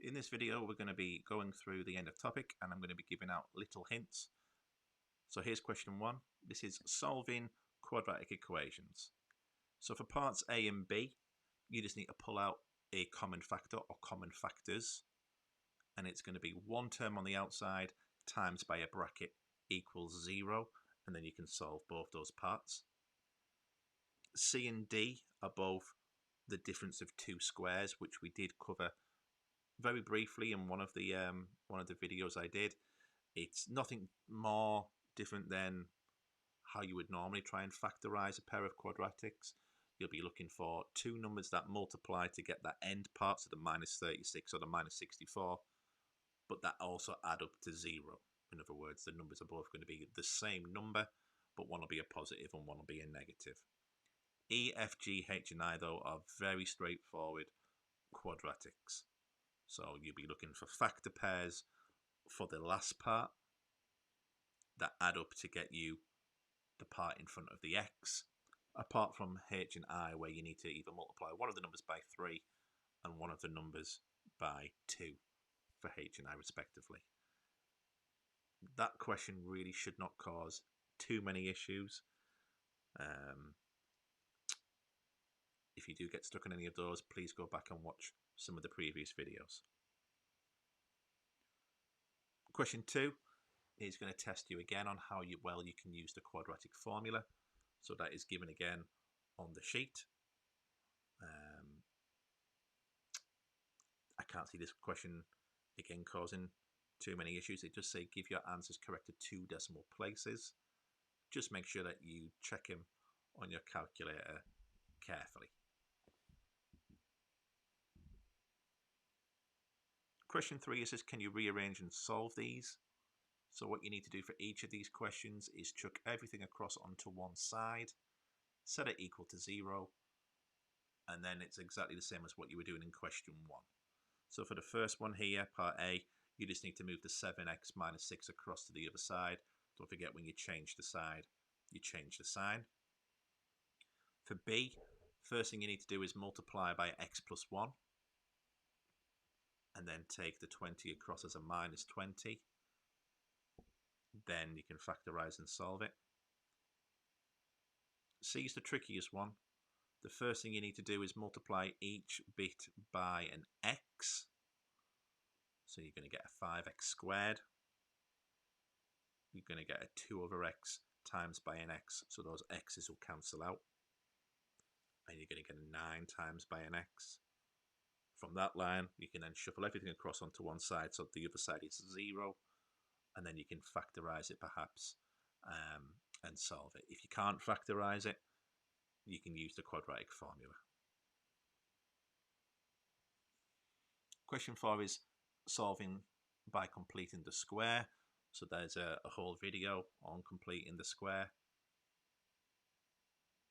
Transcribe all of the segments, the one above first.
In this video, we're going to be going through the end of topic and I'm going to be giving out little hints. So here's question 1. This is solving quadratic equations. So for parts A and B, you just need to pull out a common factor or common factors. And it's going to be one term on the outside times by a bracket equals 0. And then you can solve both those parts. C and D are both the difference of two squares, which we did cover very briefly in one of the videos I did. It's nothing more different than how you would normally try and factorize a pair of quadratics. You'll be looking for two numbers that multiply to get that end part, so the minus 36 or the minus 64, but that also add up to 0. In other words, the numbers are both going to be the same number, but one will be a positive and one will be a negative. E, F, G, H, and I, though, are very straightforward quadratics. So you'll be looking for factor pairs for the last part that add up to get you the part in front of the x, apart from H and I, where you need to either multiply one of the numbers by 3 and one of the numbers by 2 for H and I respectively. That question really should not cause too many issues. If you do get stuck on any of those, please go back and watch some of the previous videos. Question 2 is going to test you again on how well you can use the quadratic formula. So that is given again on the sheet. I can't see this question again causing too many issues. It just say give your answers correct to 2 decimal places. Just make sure that you check them on your calculator carefully. Question 3 is, can you rearrange and solve these? So what you need to do for each of these questions is chuck everything across onto one side, set it equal to 0, and then it's exactly the same as what you were doing in question 1. So for the first one here, part A, you just need to move the 7x minus 6 across to the other side. Don't forget, when you change the side, you change the sign. For B, first thing you need to do is multiply by x plus 1, and then take the 20 across as a minus 20. Then you can factorize and solve it. C is the trickiest one. The first thing you need to do is multiply each bit by an x. So you're going to get a 5x squared. You're going to get a 2 over x times by an x. So those x's will cancel out. And you're going to get a 9 times by an x. From that line, you can then shuffle everything across onto one side. So the other side is 0. And then you can factorize it perhaps and solve it. If you can't factorize it, you can use the quadratic formula. Question 4 is solving by completing the square. So there's a whole video on completing the square.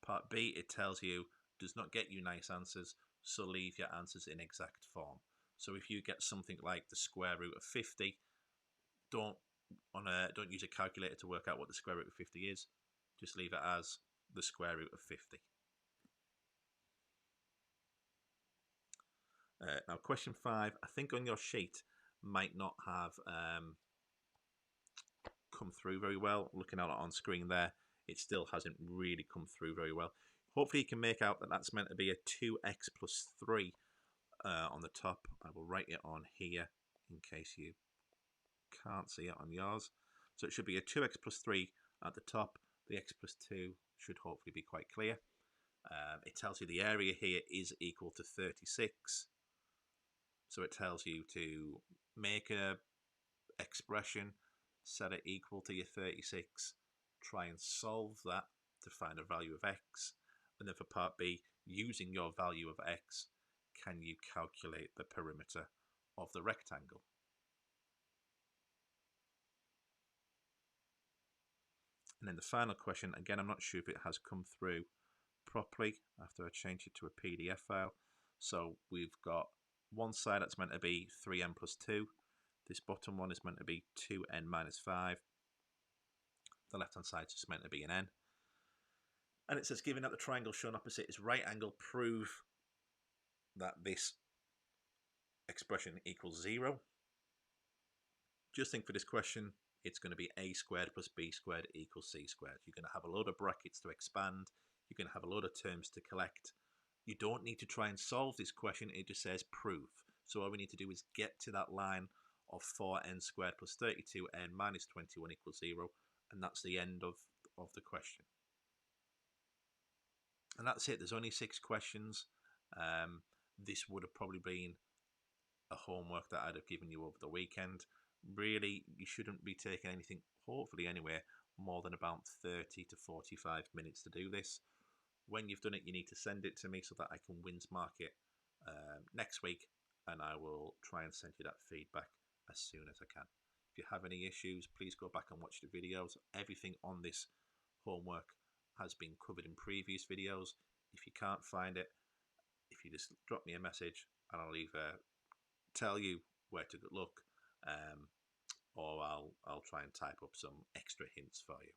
Part B, it tells you, does not get you nice answers, so leave your answers in exact form. So if you get something like the square root of 50, don't use a calculator to work out what the square root of 50 is. Just leave it as the square root of 50. Now question 5, I think on your sheet might not have come through very well. Looking at it on screen there, it still hasn't really come through very well. Hopefully you can make out that that's meant to be a 2x plus 3 on the top. I will write it on here in case you can't see it on yours. So it should be a 2x plus 3 at the top. The x plus 2 should hopefully be quite clear. It tells you the area here is equal to 36. So it tells you to make a expression, set it equal to your 36, try and solve that to find a value of x. And then for part B, using your value of x, can you calculate the perimeter of the rectangle? And then the final question, again, I'm not sure if it has come through properly after I changed it to a PDF file. So we've got one side that's meant to be 3n plus 2. This bottom one is meant to be 2n minus 5. The left hand side is just meant to be an n. And it says, given that the triangle shown opposite is right angle, prove that this expression equals 0. Just think for this question, it's going to be a squared plus b squared equals c squared. You're going to have a load of brackets to expand. You're going to have a load of terms to collect. You don't need to try and solve this question. It just says prove. So all we need to do is get to that line of 4n squared plus 32n minus 21 equals 0. And that's the end of the question. And that's it. There's only 6 questions. This would have probably been a homework that I'd have given you over the weekend. Really, you shouldn't be taking anything, hopefully anyway, more than about 30 to 45 minutes to do this. When you've done it, you need to send it to me so that I can wins mark it next week, and I will try and send you that feedback as soon as I can. If you have any issues, please go back and watch the videos. Everything on this homework has been covered in previous videos. If you can't find it, if you just drop me a message and I'll either tell you where to look, or I'll try and type up some extra hints for you.